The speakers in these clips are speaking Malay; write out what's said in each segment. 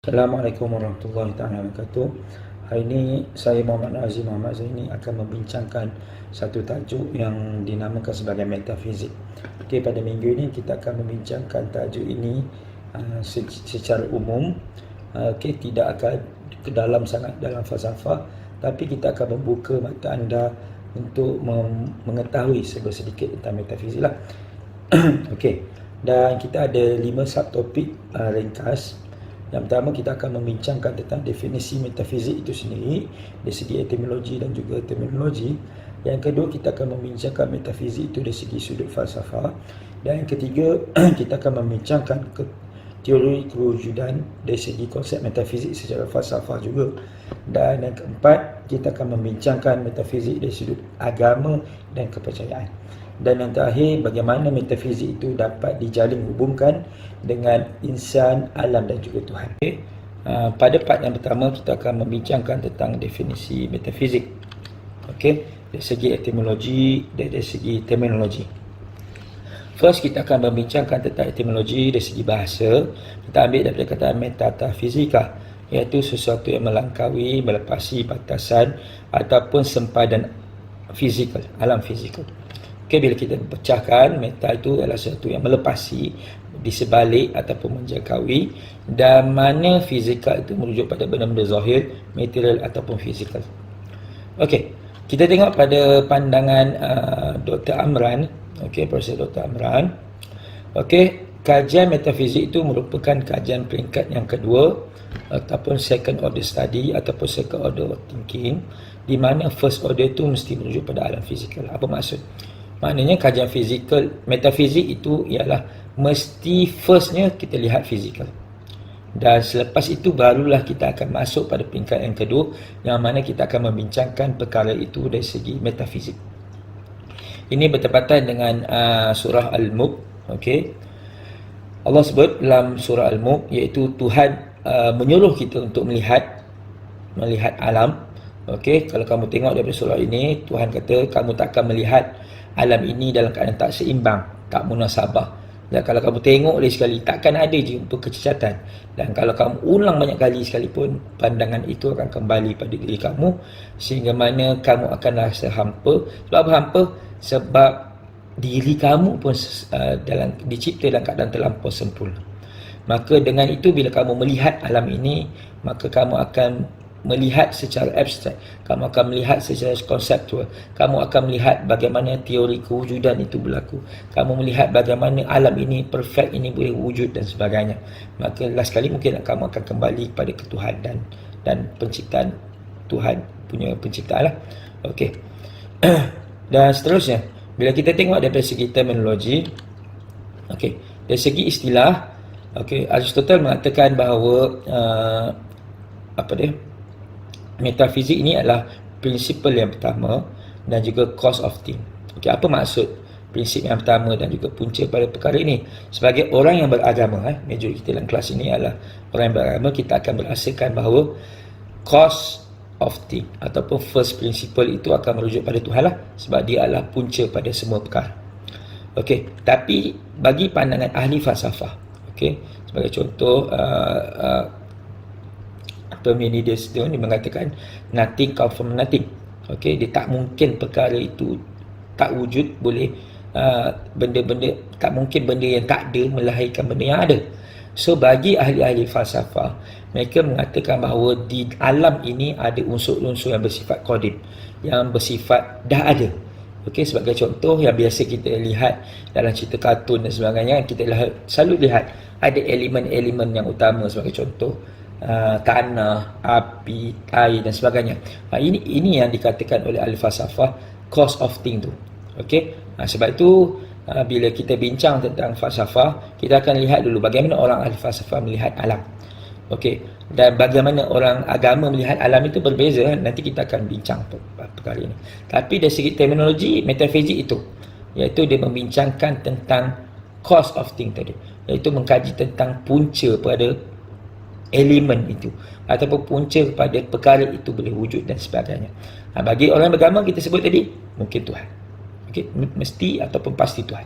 Assalamualaikum warahmatullahi wabarakatuh. Hari ini saya Muhammad Azim Muhammad Zaini akan membincangkan satu tajuk yang dinamakan sebagai metafizik. Okey, pada minggu ini kita akan membincangkan tajuk ini secara umum. Okey, tidak akan ke dalam sangat dalam falsafah, tapi kita akan membuka mata anda untuk mengetahui sedikit tentang metafizik lah. Okey, dan kita ada 5 subtopik ringkas. Yang pertama, kita akan membincangkan tentang definisi metafizik itu sendiri dari segi etimologi dan juga terminologi. Yang kedua, kita akan membincangkan metafizik itu dari segi sudut falsafah. Dan yang ketiga, kita akan membincangkan teori kewujudan dari segi konsep metafizik secara falsafah juga. Dan yang keempat, kita akan membincangkan metafizik dari sudut agama dan kepercayaan. Dan yang terakhir, bagaimana metafizik itu dapat dijalin hubungkan dengan insan, alam dan juga Tuhan. Okay. Pada part yang pertama, kita akan membincangkan tentang definisi metafizik. Okay. Dari segi etimologi dan dari segi terminologi. First, kita akan membincangkan tentang etimologi dari segi bahasa. Kita ambil daripada kata metafizika, iaitu sesuatu yang melangkaui, melepasi batasan ataupun sempadan fizikal, alam fizikal. Okay, bila kita pecahkan, meta itu adalah sesuatu yang melepasi, di sebalik ataupun menjangkaui, dan mana fizikal itu merujuk pada benda-benda zahir, material ataupun fizikal. Okey, kita tengok pada pandangan Dr. Amran, okey, Profesor Dr. Amran. Okey, kajian metafizik itu merupakan kajian peringkat yang kedua ataupun second order study ataupun second order thinking, di mana first order itu mesti merujuk pada alam fizikal. Apa maksud? Maknanya kajian fizikal, metafizik itu ialah mesti firstnya kita lihat fizikal. Dan selepas itu barulah kita akan masuk pada peringkat yang kedua, yang mana kita akan membincangkan perkara itu dari segi metafizik. Ini bertepatan dengan surah Al-Mulk. Okay. Allah sebut dalam surah Al-Mulk, iaitu Tuhan menyuruh kita untuk melihat alam. Okay. Kalau kamu tengok daripada surah ini, Tuhan kata kamu tak akan melihat alam ini dalam keadaan tak seimbang, tak munasabah. Dan kalau kamu tengok lagi sekali, takkan ada jumpa kecacatan. Dan kalau kamu ulang banyak kali sekalipun, pandangan itu akan kembali pada diri kamu, sehingga mana kamu akan rasa hampa. Sebab apa hampa? Sebab diri kamu pun dicipta dalam keadaan terlampau sempurna. Maka dengan itu, bila kamu melihat alam ini, maka kamu akan melihat secara abstrak, kamu akan melihat secara konseptual, kamu akan melihat bagaimana teori kewujudan itu berlaku, kamu melihat bagaimana alam ini perfect, ini boleh wujud dan sebagainya. Maka last kali mungkin kamu akan kembali kepada ketuhanan dan penciptaan Tuhan punya penciptaan lah. Okey. Dan seterusnya, bila kita tengok dari segi terminologi, okey, dari segi istilah, okey, Aristotle mengatakan bahawa metafizik ini adalah prinsipal yang pertama dan juga cause of thing. Okey, apa maksud prinsip yang pertama dan juga punca pada perkara ini? Sebagai orang yang beragama, major kita dalam kelas ini adalah orang yang beragama, kita akan berasakan bahawa cause of thing ataupun first principle itu akan merujuk pada Tuhan lah, sebab dia adalah punca pada semua perkara. Okey, tapi bagi pandangan ahli falsafah, okey, sebagai contoh Parmenides dia mengatakan nothing come from nothing. Okey, dia tak mungkin perkara itu tak wujud, boleh benda-benda tak mungkin benda yang tak ada melahirkan benda yang ada. So bagi ahli-ahli falsafah, mereka mengatakan bahawa di alam ini ada unsur-unsur yang bersifat qadim, yang bersifat dah ada. Okey, sebagai contoh yang biasa kita lihat dalam cerita kartun dan sebagainya, kita selalu lihat ada elemen-elemen yang utama, sebagai contoh tanah, api, air dan sebagainya. Ini yang dikatakan oleh ahli falsafah cause of thing tu. Okey. Sebab itu bila kita bincang tentang falsafah, kita akan lihat dulu bagaimana orang ahli falsafah melihat alam. Okey. Dan bagaimana orang agama melihat alam itu berbeza. Nanti kita akan bincang perkara ini. Tapi dari segi terminologi metafizik itu, iaitu dia membincangkan tentang cause of thing tadi, iaitu mengkaji tentang punca pada elemen itu ataupun punca kepada perkara itu boleh wujud dan sebagainya. Bagi orang beragama, kita sebut tadi mungkin Tuhan. Okey, mesti ataupun pasti Tuhan.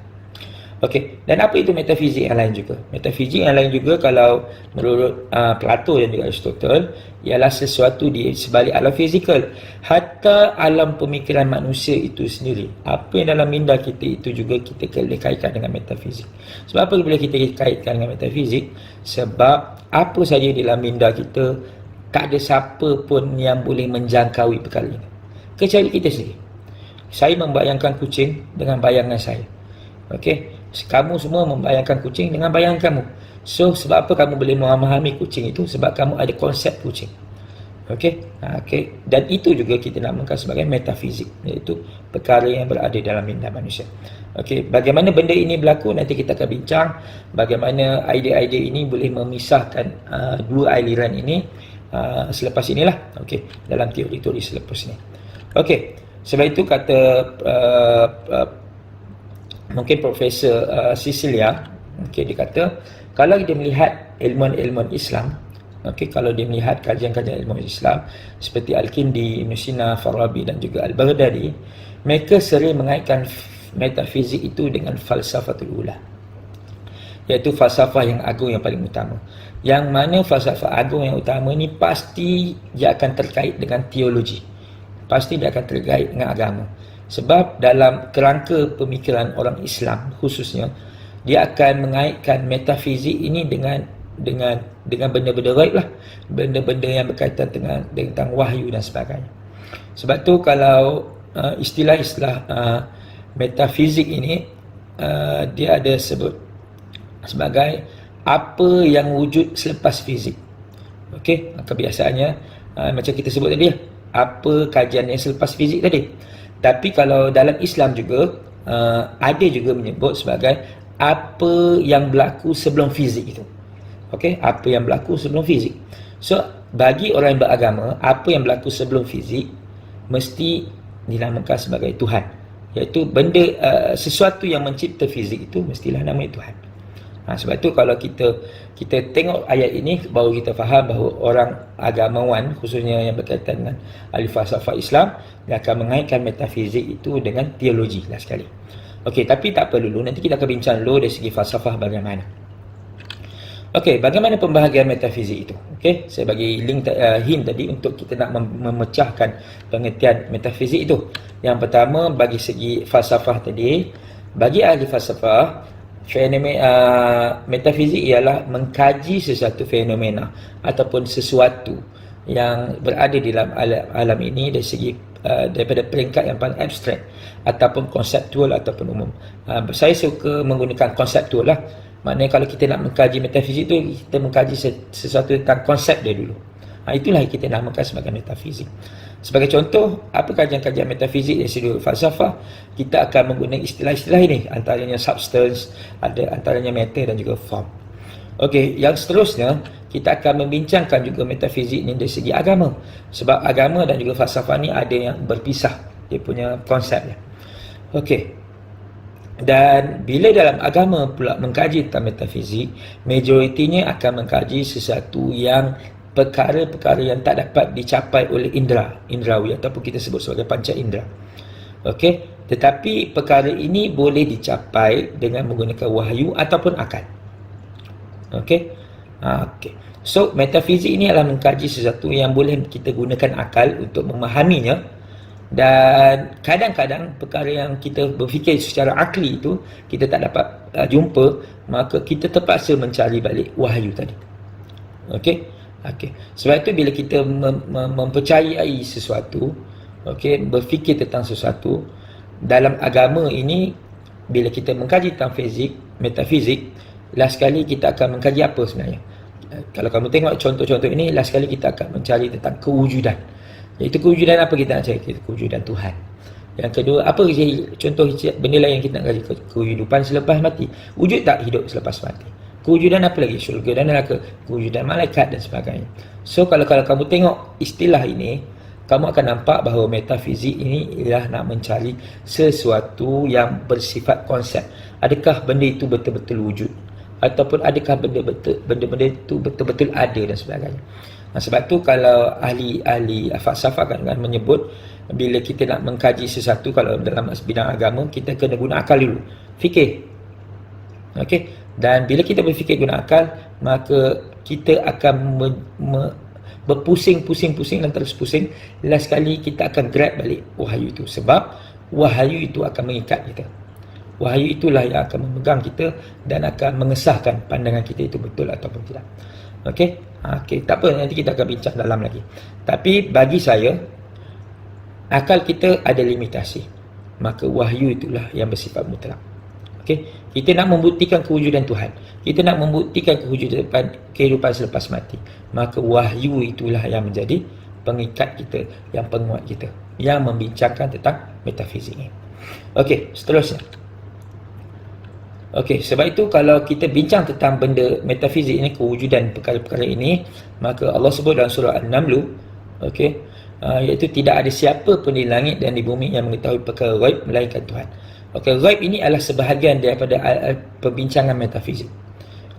Okey, dan apa itu metafizik yang lain juga? Metafizik yang lain juga kalau menurut Plato dan juga Aristotle ialah sesuatu di sebalik alam fizikal. Hatta alam pemikiran manusia itu sendiri, apa yang dalam minda kita itu juga kita boleh kaitkan dengan metafizik. Sebab apa bila kita kaitkan dengan metafizik? Sebab apa saja di dalam minda kita, tak ada siapa pun yang boleh menjangkaui perkara ini kecuali kita sendiri. Saya membayangkan kucing dengan bayangan saya. Okey, kamu semua membayangkan kucing dengan bayangan kamu. So, sebab apa kamu boleh memahami kucing itu? Sebab kamu ada konsep kucing. Okey, okey. Dan itu juga kita namakan sebagai metafizik, iaitu perkara yang berada dalam minda manusia. Okey, bagaimana benda ini berlaku nanti kita akan bincang. Bagaimana idea-idea ini boleh memisahkan dua aliran ini selepas inilah. Okey, dalam teori-teori selepas ini. Okey, sebab itu kata mungkin Profesor Cecilia, okay, dia kata kalau dia melihat ilmuwan-ilmuwan Islam, okay, kalau dia melihat kajian-kajian ilmuwan Islam seperti Al-Kindi, Ibn Sina, Farabi dan juga Al-Baghdadi, mereka sering mengaitkan metafizik itu dengan falsafatul ula, iaitu falsafah yang agung yang paling utama. Yang mana falsafah agung yang utama ni pasti dia akan terkait dengan teologi, pasti dia akan terkait dengan agama. Sebab dalam kerangka pemikiran orang Islam khususnya, dia akan mengaitkan metafizik ini dengan benda-benda gaib lah, benda-benda yang berkaitan dengan tentang wahyu dan sebagainya. Sebab tu kalau istilah-istilah metafizik ini dia ada sebut sebagai apa yang wujud selepas fizik. Okey, kebiasaannya macam kita sebut tadi, apa kajian yang selepas fizik tadi. Tapi kalau dalam Islam juga ada juga menyebut sebagai apa yang berlaku sebelum fizik itu. Okey, apa yang berlaku sebelum fizik. So, bagi orang yang beragama, apa yang berlaku sebelum fizik mesti dinamakan sebagai Tuhan. Iaitu benda sesuatu yang mencipta fizik itu mestilah namanya Tuhan. Sebab tu kalau kita tengok ayat ini, baru kita faham bahawa orang agamawan khususnya yang berkaitan dengan ahli falsafah Islam, dia akan mengaitkan metafizik itu dengan teologi lah sekali. Okey, tapi tak perlu dulu, nanti kita akan bincang dulu dari segi falsafah bagaimana. Okey, bagaimana pembahagian metafizik itu? Okey, saya bagi link hint tadi untuk kita nak memecahkan pengertian metafizik itu. Yang pertama, bagi segi falsafah tadi, bagi ahli falsafah, metafizik ialah mengkaji sesuatu fenomena ataupun sesuatu yang berada di dalam alam ini dari segi daripada peringkat yang paling abstrak ataupun konseptual ataupun umum. Saya suka menggunakan konseptual lah. Maknanya kalau kita nak mengkaji metafizik itu, kita mengkaji sesuatu tentang konsep dia dulu. Itulah yang kita namakan sebagai metafizik. Sebagai contoh, apa kajian-kajian metafizik dari sudut falsafah, kita akan menggunakan istilah-istilah ini, antaranya substance, ada antaranya matter dan juga form. Okey, yang seterusnya kita akan membincangkan juga metafizik ini dari segi agama. Sebab agama dan juga falsafah ni ada yang berpisah, dia punya konsepnya. Okey. Dan bila dalam agama pula mengkaji tentang metafizik, majoritinya akan mengkaji sesuatu yang perkara-perkara yang tak dapat dicapai oleh indrawi ataupun kita sebut sebagai panca indera. Okey, tetapi perkara ini boleh dicapai dengan menggunakan wahyu ataupun akal. Okey. Okey. So, metafizik ini adalah mengkaji sesuatu yang boleh kita gunakan akal untuk memahaminya. Dan kadang-kadang perkara yang kita berfikir secara akli itu kita tak dapat jumpa, maka kita terpaksa mencari balik wahyu tadi. Okey. Okey. Sebab itu bila kita mempercayai sesuatu, okey, berfikir tentang sesuatu dalam agama ini, bila kita mengkaji tentang fizik, metafizik, last sekali kita akan mengkaji apa sebenarnya? Kalau kamu tengok contoh-contoh ini, last sekali kita akan mencari tentang kewujudan. Iaitu kewujudan apa kita nak cari? Kewujudan Tuhan. Yang kedua, apa contoh benda lain yang kita nak kaji? Kehidupan selepas mati. Wujud tak hidup selepas mati? Kewujudan apa lagi? Syurga dan neraka. Kewujudan malaikat dan sebagainya. So, kalau kamu tengok istilah ini, kamu akan nampak bahawa metafizik ini ialah nak mencari sesuatu yang bersifat konsep. Adakah benda itu betul-betul wujud? Ataupun adakah benda-benda itu betul-betul ada dan sebagainya. Sebab tu kalau ahli falsafah kan menyebut bila kita nak mengkaji sesuatu, kalau dalam bidang agama kita kena guna akal dulu, fikir. Okey, dan bila kita berfikir guna akal, maka kita akan berpusing-pusing-pusing dan terus pusing. Last sekali kita akan grab balik wahyu itu, sebab wahyu itu akan mengikat kita. Wahyu itulah yang akan memegang kita dan akan mengesahkan pandangan kita itu betul ataupun tidak. Okey, tak apa, nanti kita akan bincang dalam lagi. Tapi bagi saya, akal kita ada limitasi, maka wahyu itulah yang bersifat mutlak. Okey, kita nak membuktikan kewujudan Tuhan, kita nak membuktikan kewujudan kehidupan selepas mati, maka wahyu itulah yang menjadi pengikat kita, yang penguat kita, yang membincangkan tentang metafizik ini. Okey, seterusnya. Okey, sebab itu kalau kita bincang tentang benda metafizik ini, kewujudan perkara-perkara ini, maka Allah sebut dalam surah An-Naml, okey, iaitu tidak ada siapa pun di langit dan di bumi yang mengetahui perkara ghaib melainkan Tuhan. Okey, ghaib ini adalah sebahagian daripada perbincangan metafizik.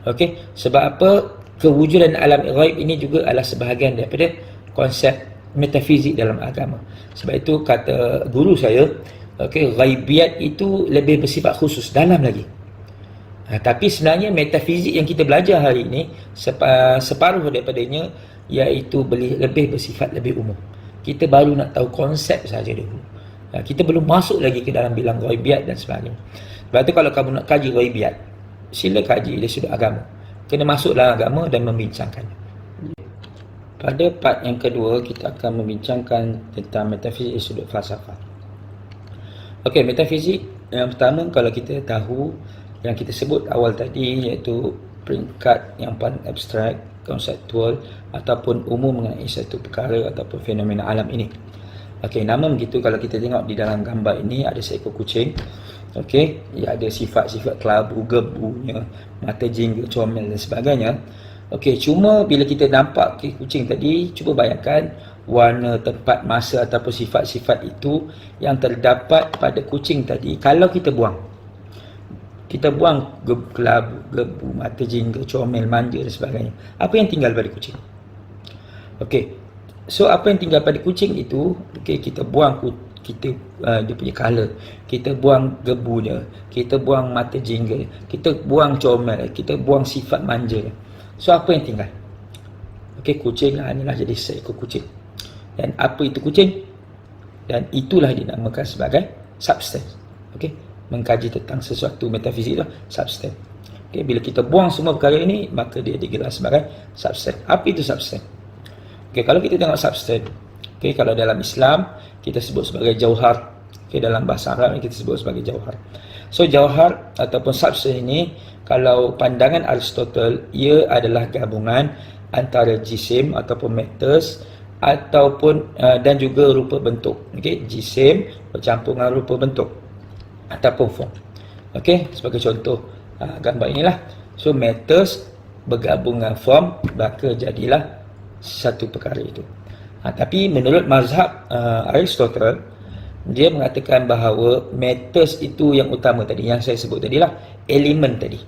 Okey, sebab apa? Kewujudan alam ghaib ini juga adalah sebahagian daripada konsep metafizik dalam agama. Sebab itu kata guru saya, okey, ghaibiat itu lebih bersifat khusus, dalam lagi. Tapi sebenarnya metafizik yang kita belajar hari ini, separuh daripadanya iaitu lebih bersifat lebih umum. Kita baru nak tahu konsep saja dulu. Kita belum masuk lagi ke dalam bilang ghaibiat dan sebagainya. Sebab tu kalau kamu nak kaji ghaibiat, sila kaji dari sudut agama. Kena masuk dalam agama dan membincangkannya. Pada part yang kedua, kita akan membincangkan tentang metafizik dari sudut falsafah. Okey, metafizik yang pertama, kalau kita tahu yang kita sebut awal tadi, iaitu peringkat yang paling abstrak, konseptual ataupun umum mengenai satu perkara ataupun fenomena alam ini. Okey, nama begitu. Kalau kita tengok di dalam gambar ini, ada seekor kucing. Okey, ia ada sifat-sifat kelabu, gebunya, mata jingga, comel dan sebagainya. Okey, cuma bila kita nampak kucing tadi, cuba bayangkan warna, tempat, masa ataupun sifat-sifat itu yang terdapat pada kucing tadi. Kalau kita buang kelabu, gebu, mata jingga, comel, manja dan sebagainya, apa yang tinggal pada kucing? Okey, so apa yang tinggal pada kucing itu, okey, kita buang dia punya color, kita buang gebu dia, kita buang mata jingga, kita buang comel, kita buang sifat manja. So apa yang tinggal? Okey, kucing inilah jadi seekor kucing. Dan apa itu kucing? Dan itulah dinamakan sebagai substance. Okey, mengkaji tentang sesuatu metafizik itu substance. Okay, bila kita buang semua perkara ini, maka dia digelar sebagai substance. Apa itu substance? Okay, kalau kita tengok substance, okay, kalau dalam Islam kita sebut sebagai jauhar. Okay, dalam bahasa Arab kita sebut sebagai jauhar. So jauhar ataupun substance ini, kalau pandangan Aristotle, ia adalah gabungan antara jisim ataupun matters ataupun dan juga rupa bentuk. Okay, jisim bercampur dengan rupa bentuk ataupun form. Okey, sebagai contoh gambar inilah. So matters bergabung dengan form, maka jadilah satu perkara itu. Tapi menurut mazhab Aristotle, dia mengatakan bahawa matters itu yang utama tadi, yang saya sebut tadilah elemen tadi.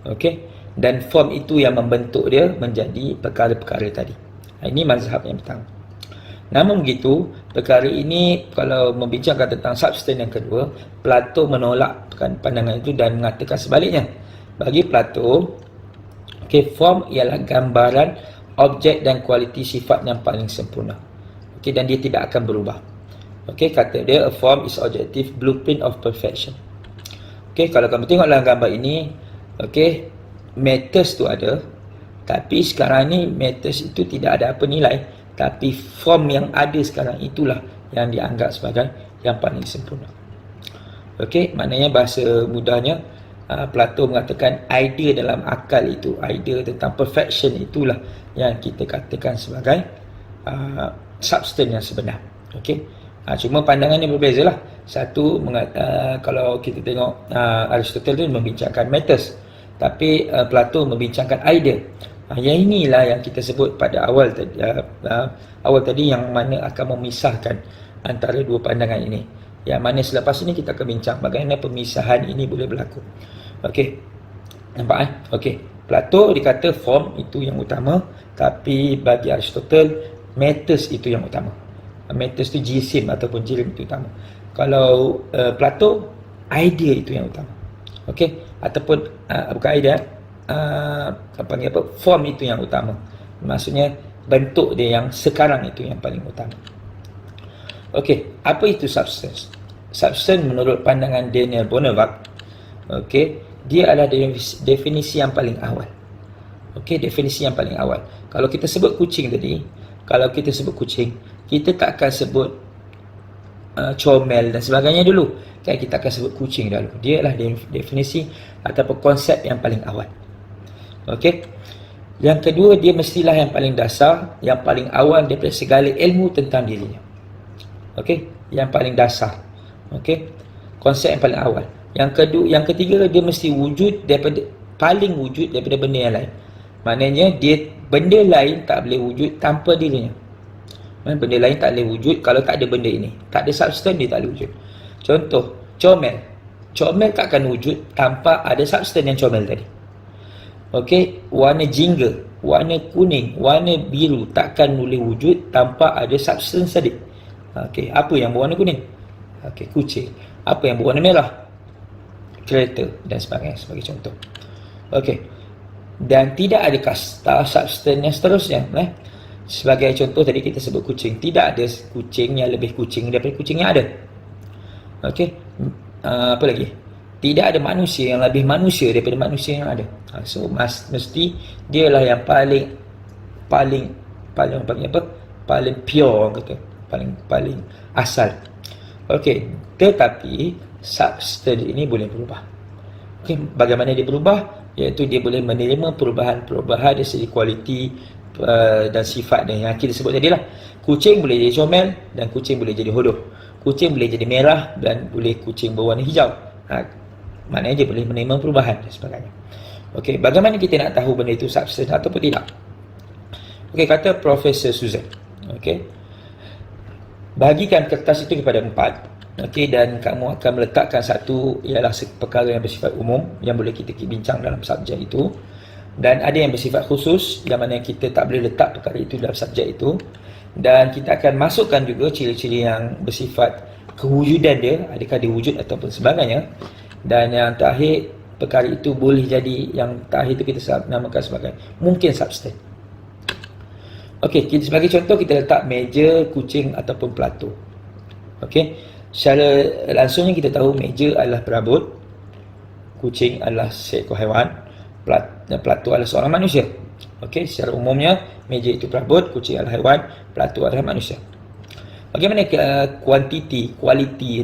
Okey, dan form itu yang membentuk dia menjadi perkara-perkara tadi. Ini mazhab yang pertama. Namun begitu, perkara ini kalau membincangkan tentang substance yang kedua, Plato menolak pandangan itu dan mengatakan sebaliknya. Bagi Plato, okay, form ialah gambaran objek dan kualiti sifat yang paling sempurna. Okay, dan dia tidak akan berubah. Okay, kata dia, a form is objective blueprint of perfection. Okay, kalau kamu tengok dalam gambar ini, okay, matters tu ada, tapi sekarang ni matters itu tidak ada apa nilai. Tapi form yang ada sekarang itulah yang dianggap sebagai yang paling sempurna. Okey, maknanya bahasa mudahnya, Plato mengatakan idea dalam akal itu, idea tentang perfection itulah yang kita katakan sebagai substance yang sebenar. Okey, cuma pandangannya berbezalah. Satu, kalau kita tengok Aristotle tu membincangkan matters, tapi Plato membincangkan idea. Yang inilah yang kita sebut pada awal tadi, yang mana akan memisahkan antara dua pandangan ini. Yang mana selepas ini kita akan bincang bagaimana pemisahan ini boleh berlaku. Okey, nampak Okey, Plato dikata form itu yang utama, tapi bagi Aristotle matters itu yang utama. Matters itu jisim ataupun jirim itu utama. Kalau Plato, idea itu yang utama. Okey, ataupun bukan idea, form itu yang utama. Maksudnya bentuk dia yang sekarang itu yang paling utama. Okey, apa itu substance? Substance menurut pandangan Daniel Bonavak, okey, dia adalah definisi yang paling awal. Okey, definisi yang paling awal. Kalau kita sebut kucing tadi, kita tak akan sebut comel dan sebagainya dulu. Kan kita akan sebut kucing dulu. Dia adalah definisi ataupun konsep yang paling awal. Okey. Yang kedua, dia mestilah yang paling dasar, yang paling awal daripada segala ilmu tentang dirinya. Okey, yang paling dasar. Okey. Konsep yang paling awal. Yang ketiga, dia mesti paling wujud daripada benda yang lain. Maknanya benda lain tak boleh wujud tanpa dirinya. Benda lain tak boleh wujud kalau tak ada benda ini. Tak ada substance, dia tak boleh wujud. Contoh, comel. Comel tak akan wujud tanpa ada substance yang comel tadi. Okey, warna jingga, warna kuning, warna biru takkan boleh wujud tanpa ada substance tadi. Okey, apa yang berwarna kuning? Okey, kucing. Apa yang berwarna merah? Kereta dan sebagainya, sebagai contoh. Okey. Dan tidak ada kasta substance yang seterusnya. Sebagai contoh tadi kita sebut kucing. Tidak ada kucing yang lebih kucing daripada kucing yang ada. Okey. Apa lagi? Tidak ada manusia yang lebih manusia daripada manusia yang ada. So mesti dialah yang paling pure orang kata. Paling asal. Okey. Tetapi substance ini boleh berubah. Okey, bagaimana dia berubah? Iaitu dia boleh menerima perubahan-perubahan dari segi kualiti dan sifat dia yang kita sebut tadi lah. Kucing boleh jadi comel dan kucing boleh jadi hodoh. Kucing boleh jadi merah dan boleh kucing berwarna hijau. Maknanya dia boleh menerima perubahan dan sebagainya. Okey, bagaimana kita nak tahu benda itu substance ataupun tidak? Okey, kata Profesor Susan. Okey, bagikan kertas itu kepada 4. Okey, dan kamu akan meletakkan satu ialah perkara yang bersifat umum yang boleh kita bincang dalam subjek itu, dan ada yang bersifat khusus yang mana kita tak boleh letak perkara itu dalam subjek itu, dan kita akan masukkan juga ciri-ciri yang bersifat kewujudan dia, adakah dia wujud ataupun sebagainya, dan yang terakhir perkara itu boleh jadi, yang terakhir itu kita namakan sebagai mungkin substance. Okey, sebagai contoh kita letak meja, kucing ataupun pelatu. Okey, secara langsungnya kita tahu meja adalah perabot, kucing adalah seekor haiwan, pelatu adalah seorang manusia. Okey, secara umumnya meja itu perabot, kucing adalah haiwan, pelatu adalah manusia. Bagaimana kualiti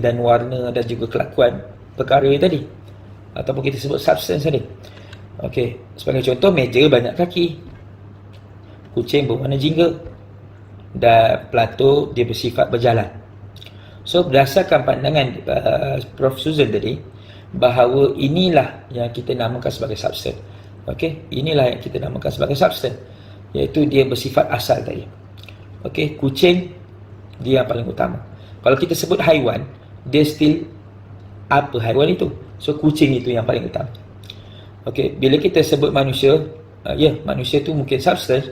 dan warna dan juga kelakuan perkara tadi ataupun kita sebut substance tadi? Okey, sebagai contoh, meja banyak kaki, kucing berwarna jingga, dan pelatu dia bersifat berjalan. So berdasarkan pandangan Prof Susan tadi, bahawa inilah yang kita namakan sebagai substance. Okey, inilah yang kita namakan sebagai substance, iaitu dia bersifat asal tadi. Okey, kucing dia yang paling utama. Kalau kita sebut haiwan, dia still apa haiwan itu? So kucing itu yang paling utama. Okey, bila kita sebut manusia, manusia tu mungkin substance.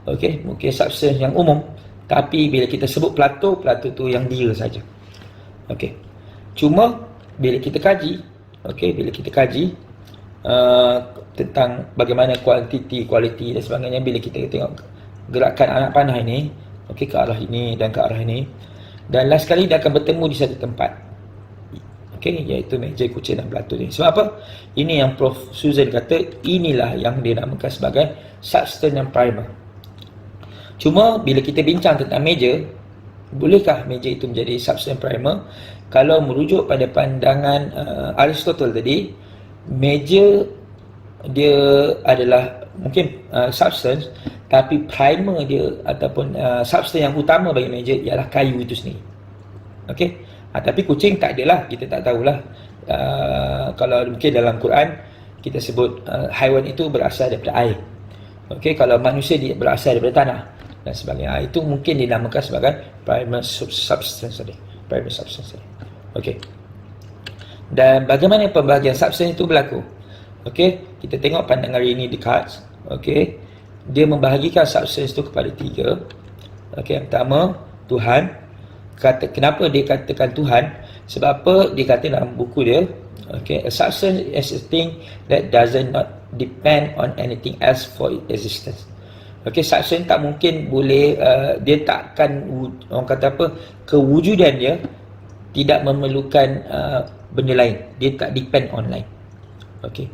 Okey, mungkin substance yang umum. Tapi bila kita sebut pelatu tu yang dia saja. Okey. Cuma bila kita kaji, tentang bagaimana kualiti dan sebagainya, bila kita tengok gerakan anak panah ini, okey, ke arah ini dan ke arah ini, dan last kali dia akan bertemu di satu tempat. Okey, iaitu meja, kucing dan pelatu ini. Sebab apa? Ini yang Prof Susan kata, inilah yang dia namakan sebagai substance yang primer. Cuma bila kita bincang tentang meja, bolehkah meja itu menjadi substance primer? Kalau merujuk pada pandangan Aristotle tadi, meja dia adalah mungkin substance, tapi primer dia ataupun substance yang utama bagi meja ialah kayu itu sendiri. Okey, tapi kucing tak adalah, kita tak tahulah. Kalau mungkin dalam Quran kita sebut haiwan itu berasal daripada air. Okey, kalau manusia dia berasal daripada tanah dan sebagainya. Itu mungkin dinamakan sebagai primer substance tadi. Primer substance tadi. Okey. Dan bagaimana pembahagian substance itu berlaku? Okey, kita tengok pandangan Rene Descartes. Okey, dia membahagikan substance itu kepada 3. Okey, yang pertama Tuhan. Kenapa dia katakan Tuhan? Sebab apa? Dia kata dalam buku dia, Okay, a substance is a thing that doesn't not depend on anything else for its existence. Okay, substance tak mungkin boleh, dia takkan, orang kata apa, kewujudan dia tidak memerlukan benda lain. Dia tak depend on lain. Okay.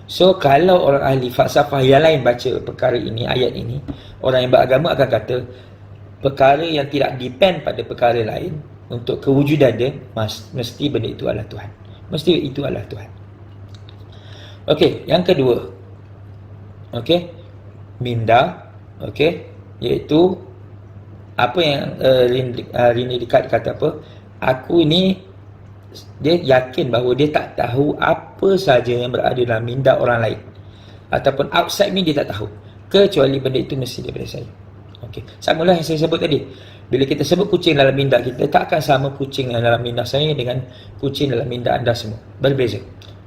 So kalau orang ahli falsafah yang lain baca perkara ini, ayat ini, orang yang beragama akan kata perkara yang tidak depend pada perkara lain untuk kewujudan dia, mesti benda itu adalah Tuhan. Mesti itu adalah Tuhan. Okey, yang kedua. Okey, minda, okey, iaitu apa yang Rene Descartes kata apa? Aku ni, dia yakin bahawa dia tak tahu apa saja yang berada dalam minda orang lain ataupun outside ni, dia tak tahu kecuali benda itu mesti daripada saya. Okey, samalah yang saya sebut tadi. Bila kita sebut kucing dalam minda kita, tak akan sama kucing yang dalam minda saya dengan kucing dalam minda anda semua. Berbeza.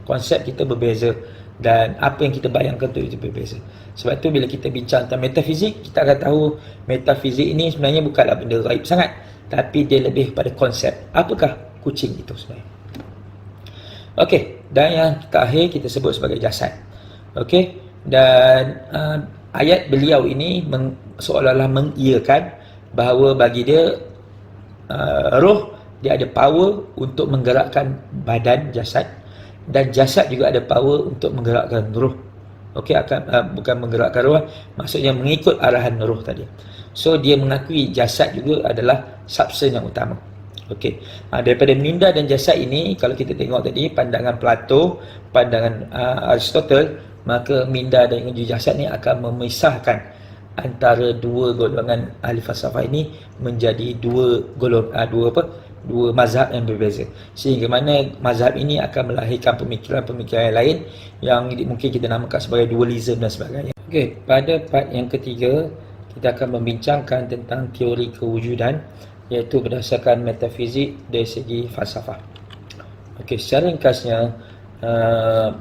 Konsep kita berbeza dan apa yang kita bayangkan itu berbeza. Sebab tu bila kita bincang tentang metafizik, kita akan tahu metafizik ini sebenarnya bukanlah benda gaib sangat, tapi dia lebih pada konsep. Apakah kucing itu sebenarnya? Okey, dan yang terakhir kita sebut sebagai jasad. Okey, dan ayat beliau ini seolah-olah mengiyakan bahawa bagi dia roh, dia ada power untuk menggerakkan badan jasad, dan jasad juga ada power untuk menggerakkan roh. Okey, bukan menggerakkan roh, maksudnya mengikut arahan roh tadi. So dia mengakui jasad juga adalah substance yang utama. Okey, daripada minda dan jasad ini, kalau kita tengok tadi pandangan Plato, pandangan Aristotle, maka minda dan jasad ni akan memisahkan antara dua golongan ahli falsafah ini menjadi dua mazhab yang berbeza, sehingga mana mazhab ini akan melahirkan pemikiran-pemikiran lain yang mungkin kita namakan sebagai dualism dan sebagainya. Okey, pada part yang ketiga kita akan membincangkan tentang teori kewujudan, iaitu berdasarkan metafizik dari segi falsafah. Okey, secara ringkasnya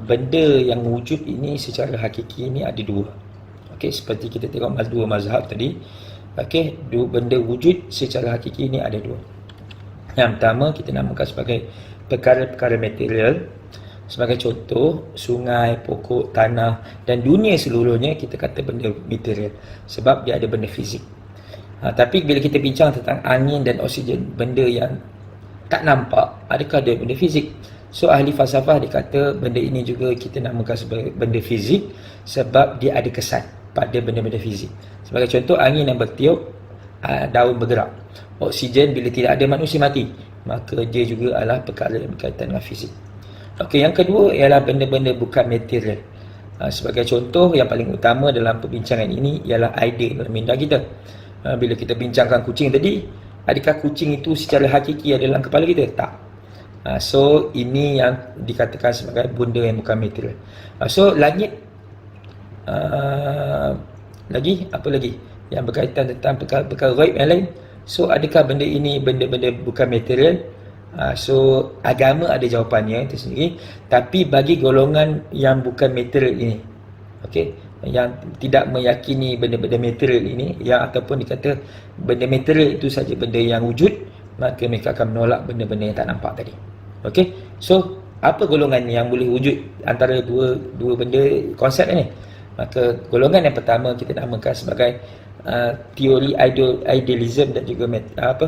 benda yang wujud ini secara hakiki ini ada dua. Okey, seperti kita tengok dua mazhab tadi. Okey, benda wujud secara hakiki ini ada dua. Yang pertama kita namakan sebagai perkara-perkara material. Sebagai contoh, sungai, pokok, tanah dan dunia seluruhnya kita kata benda material sebab dia ada benda fizik. Tapi bila kita bincang tentang angin dan oksigen, benda yang tak nampak, adakah dia benda fizik? So ahli falsafah dia kata benda ini juga kita namakan sebagai benda fizik sebab dia ada kesan pada benda-benda fizik. Sebagai contoh, angin yang bertiup, daun bergerak. Oksigen bila tidak ada manusia mati, maka dia juga adalah perkara yang berkaitan dengan fizik. Okey, yang kedua ialah benda-benda bukan material. Sebagai contoh yang paling utama dalam perbincangan ini ialah idea dalam minda kita. Bila kita bincangkan kucing tadi, adakah kucing itu secara hakiki ada dalam kepala kita? Tak. So ini yang dikatakan sebagai benda yang bukan material. So langit, lagi apa lagi yang berkaitan tentang perkara gaib yang lain. So adakah benda ini benda-benda bukan material? So agama ada jawapannya itu sendiri. Tapi bagi golongan yang bukan material ini, okey, yang tidak meyakini benda-benda material ini, yang ataupun dikata benda material itu saja benda yang wujud, maka mereka akan menolak benda-benda yang tak nampak tadi. Okey, so apa golongan yang boleh wujud antara dua benda konsep ini? Maka golongan yang pertama kita namakan sebagai teori idealism dan juga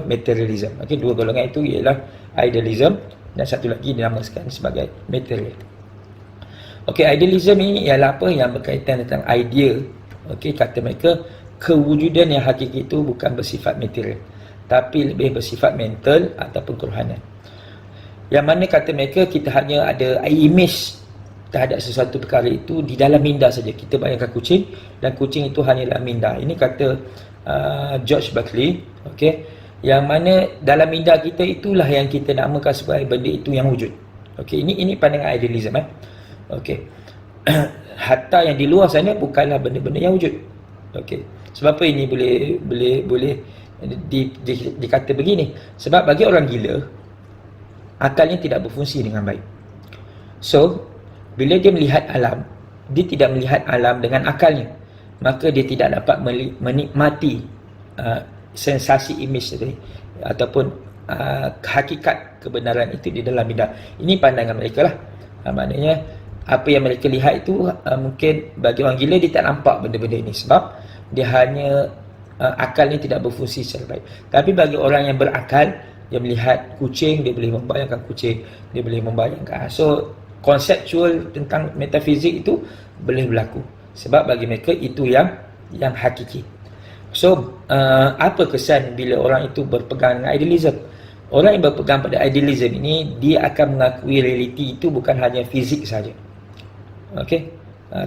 materialism. Okey, dua golongan itu ialah idealism dan satu lagi dinamakan sebagai material. Okey, idealism ini ialah apa yang berkaitan tentang idea. Okey, kata mereka kewujudan yang hakiki itu bukan bersifat material, tapi lebih bersifat mental ataupun kerohanian. Yang mana kata mereka kita hanya ada image terhadap sesuatu perkara itu di dalam minda saja. Kita bayangkan kucing dan kucing itu hanya dalam minda. Ini kata George Berkeley, okey, yang mana dalam minda kita itulah yang kita namakan sebagai benda itu yang wujud. Okey, ini pandangan idealism. Okey. Hatta yang di luar sana bukanlah benda-benda yang wujud. Okey. Sebab apa ini boleh dikata begini? Sebab bagi orang gila, akalnya tidak berfungsi dengan baik. So, bila dia melihat alam, dia tidak melihat alam dengan akalnya, maka dia tidak dapat menikmati sensasi image tadi ataupun hakikat kebenaran itu di dalam minda. Ini pandangan mereka lah. Maknanya apa yang mereka lihat itu mungkin bagi orang gila dia tak nampak benda-benda ini, sebab dia hanya akalnya tidak berfungsi secara baik. Tapi bagi orang yang berakal, dia melihat kucing, dia boleh membayangkan kucing, dia boleh membayangkan. So konseptual tentang metafizik itu boleh berlaku, sebab bagi mereka itu yang hakiki. So apa kesan bila orang itu berpegang dengan idealism? Orang yang berpegang pada idealism ini, dia akan mengakui realiti itu bukan hanya fizik saja.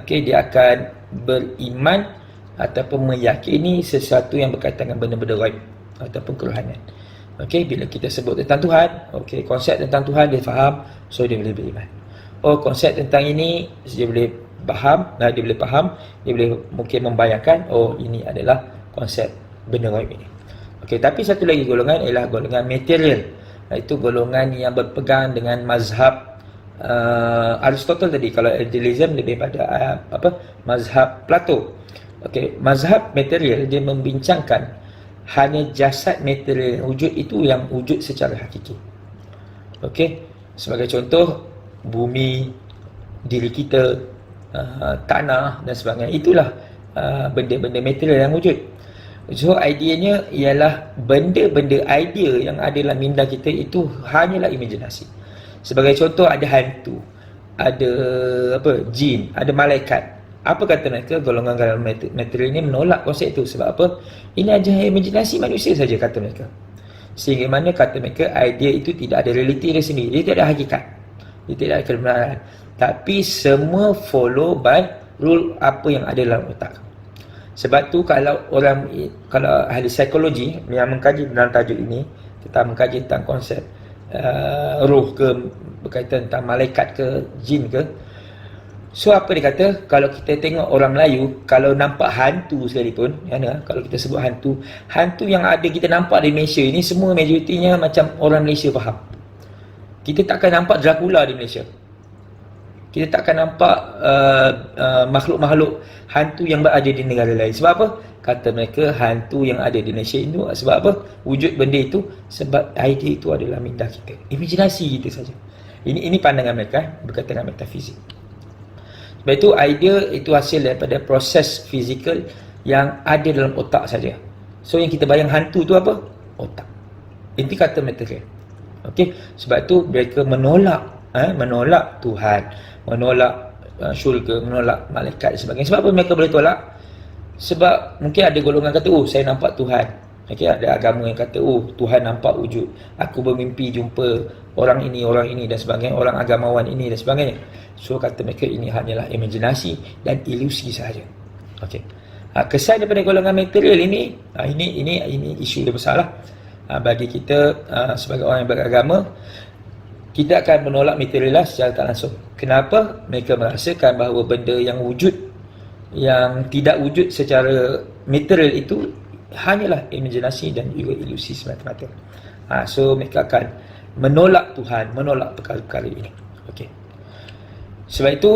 Dia akan beriman ataupun meyakini sesuatu yang berkaitan dengan benda-benda ghaib ataupun kerohanian. Bila kita sebut tentang Tuhan, konsep tentang Tuhan dia faham, so dia boleh beriman. Konsep tentang ini dia boleh faham, dia boleh mungkin membayangkan, ini adalah konsep benda ghaib ini. Tapi satu lagi golongan ialah golongan material, iaitu golongan yang berpegang dengan mazhab Aristotle tadi. Kalau idealism lebih pada mazhab Plato. Mazhab material dia membincangkan hanya jasad material yang wujud itu yang wujud secara hakiki. Sebagai contoh, bumi, diri kita, tanah dan sebagainya, itulah benda-benda material yang wujud. So ideanya ialah benda-benda idea yang ada dalam minda kita itu hanyalah imajinasi. Sebagai contoh, ada hantu, ada jin, ada malaikat. Apa kata mereka? Golongan material ini menolak konsep itu. Sebab apa? Ini adalah imajinasi manusia saja, kata mereka. Sehingga mana kata mereka, idea itu tidak ada realiti dia sendiri, dia tidak ada hakikat, dia tidak ada kebenaran, tapi semua follow by rule apa yang ada dalam otak. Sebab tu kalau ahli psikologi yang mengkaji dalam tajuk ini, kita mengkaji tentang konsep roh ke, berkaitan tentang malaikat ke, jin ke. So apa dia kata, kalau kita tengok orang Melayu, kalau nampak hantu sekalipun, kalau kita sebut hantu yang ada kita nampak di Malaysia ini, semua majoritinya macam orang Malaysia faham. Kita takkan nampak Dracula di Malaysia. Kita takkan nampak makhluk-makhluk hantu yang berada di negara lain. Sebab apa? Kata mereka, hantu yang ada di Malaysia itu sebab apa? Wujud benda itu sebab idea itu adalah minda kita, imajinasi kita saja. Ini pandangan mereka berkaitan dengan metafizik. Sebab itu idea itu hasil daripada proses fizikal yang ada dalam otak saja. So yang kita bayang hantu tu apa? Otak. Ini kata material. Sebab tu mereka menolak Tuhan, menolak syurga, menolak malaikat dan sebagainya. Sebab apa mereka boleh tolak? Sebab mungkin ada golongan kata, saya nampak Tuhan. Ada agama yang kata, Tuhan nampak wujud, aku bermimpi jumpa orang ini dan sebagainya, orang agamawan ini dan sebagainya. So kata mereka ini hanyalah imajinasi dan ilusi sahaja. Kesan daripada golongan material ini isu yang besar lah. Bagi kita sebagai orang yang beragama, kita akan menolak material secara tak langsung. Kenapa? Mereka merasakan bahawa benda yang wujud, yang tidak wujud secara material itu hanyalah imajinasi dan juga ilusi semata-mata. So mereka akan menolak Tuhan, menolak perkara-perkara ini. Sebab itu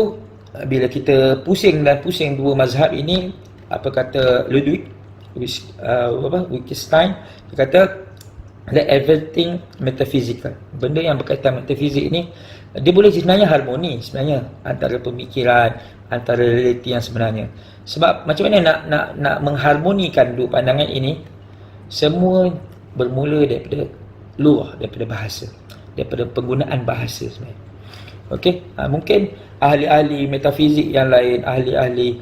bila kita pusing dua mazhab ini, apa kata Ludwig Wittgenstein, dia kata let everything metaphysical. Benda yang berkaitan metafizik ini, dia boleh sebenarnya harmoni sebenarnya antara pemikiran, antara realiti yang sebenarnya. Sebab macam mana nak mengharmonikan dua pandangan ini? Semua bermula daripada luar, daripada bahasa, daripada penggunaan bahasa sebenarnya. Mungkin ahli-ahli metafizik yang lain, ahli-ahli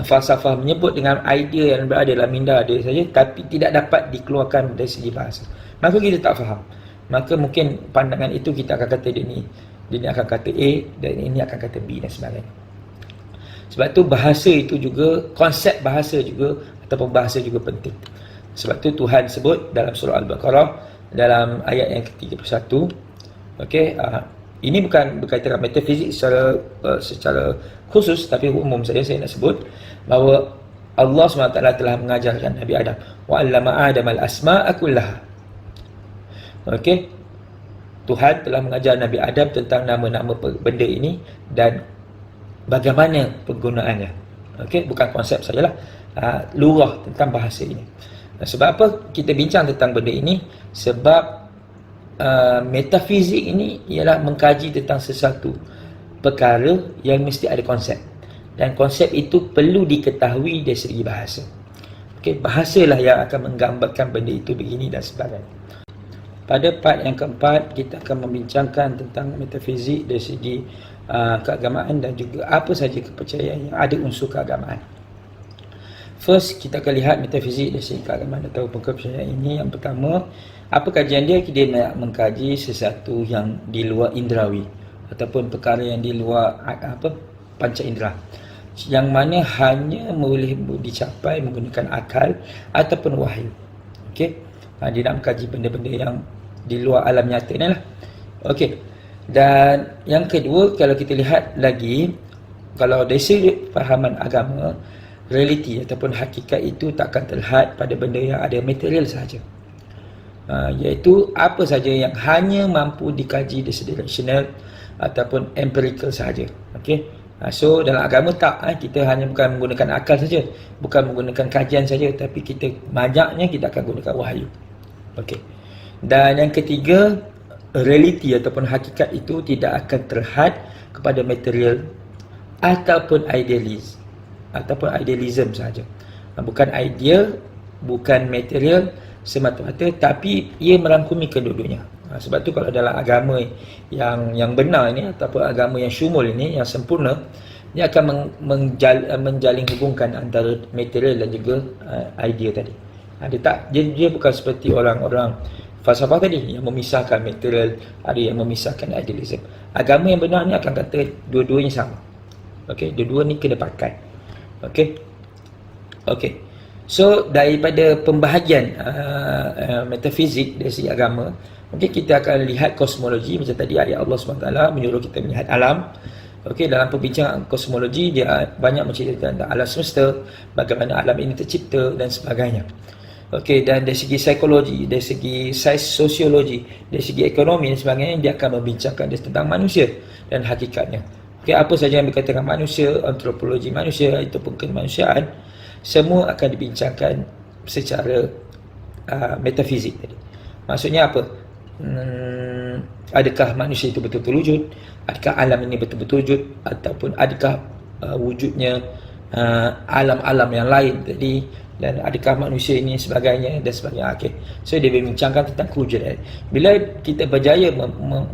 falsafah menyebut dengan idea yang berada dalam minda dia saja, tapi tidak dapat dikeluarkan dari segi bahasa. Maka kita tak faham. Maka mungkin pandangan itu kita akan kata dia ni akan kata A dan ini akan kata B dan sebagainya. Sebab tu bahasa itu juga, konsep bahasa juga ataupun bahasa juga penting. Sebab tu Tuhan sebut dalam surah Al-Baqarah dalam ayat yang ke-31, ini bukan berkaitan dengan metafizik secara khusus, tapi umum saja saya nak sebut bahawa Allah SWT telah mengajarkan Nabi Adam, wa 'allama Adam al-asma'a kullaha. Tuhan telah mengajar Nabi Adam tentang nama-nama benda ini dan bagaimana penggunaannya. Bukan konsep sajalah, lurah tentang bahasa ini. Sebab apa kita bincang tentang benda ini? Sebab metafizik ini ialah mengkaji tentang sesuatu perkara yang mesti ada konsep, dan konsep itu perlu diketahui dari segi bahasa. Okey, bahasalah yang akan menggambarkan benda itu begini dan sebagainya. Pada part yang keempat, kita akan membincangkan tentang metafizik dari segi keagamaan dan juga apa saja kepercayaan yang ada unsur keagamaan. First, kita akan lihat metafizik dari segi keagamaan atau kepercayaan ini. Yang pertama, apa kajian dia? Dia nak mengkaji sesuatu yang di luar indrawi ataupun perkara yang di luar panca indera, yang mana hanya boleh dicapai menggunakan akal ataupun wahyu. Okey, dia nak mengkaji benda-benda yang di luar alam nyata ni lah. Okey, dan yang kedua, kalau kita lihat lagi, kalau dari sudut fahaman agama, realiti ataupun hakikat itu takkan terlihat pada benda yang ada material sahaja, iaitu apa saja yang hanya mampu dikaji dari segi rasional ataupun empirical sahaja. Okey, so dalam agama tak, kita hanya bukan menggunakan akal saja, bukan menggunakan kajian saja, tapi kita banyaknya kita akan gunakan wahyu. Okey, dan yang ketiga, realiti ataupun hakikat itu tidak akan terhad kepada material ataupun idealism sahaja. Bukan idea, bukan material semata-mata, tapi ia merangkumi kedua-duanya. Sebab tu kalau dalam agama yang benar ini ataupun agama yang syumul ini, yang sempurna, dia akan menjalin hubungkan antara material dan juga idea tadi. Dia bukan seperti orang-orang falsafah tadi yang memisahkan material, ada yang memisahkan idealism. Agama yang benar ni akan kata dua-duanya sama. Okey, dua-dua ni kena pakai. Okey, so daripada pembahagian metafizik dari segi agama, mungkin kita akan lihat kosmologi. Macam tadi ayat Allah SWT menyuruh kita melihat alam. Okey, dalam perbincangan kosmologi, dia banyak menceritakan tentang alam semesta, bagaimana alam ini tercipta dan sebagainya. Okey, dan dari segi psikologi, dari segi sosiologi, dari segi ekonomi dan sebagainya, dia akan membincangkan tentang manusia dan hakikatnya. Okey, apa saja yang berkaitan dengan manusia, antropologi manusia ataupun kemanusiaan, semua akan dibincangkan secara metafizik tadi. Maksudnya apa? Adakah manusia itu betul-betul wujud? Adakah alam ini betul-betul wujud? Ataupun adakah wujudnya alam-alam yang lain tadi? Dan adakah manusia ini sebagainya dan sebagainya. Okay, so dia membincangkan tentang kewujudan. Bila kita berjaya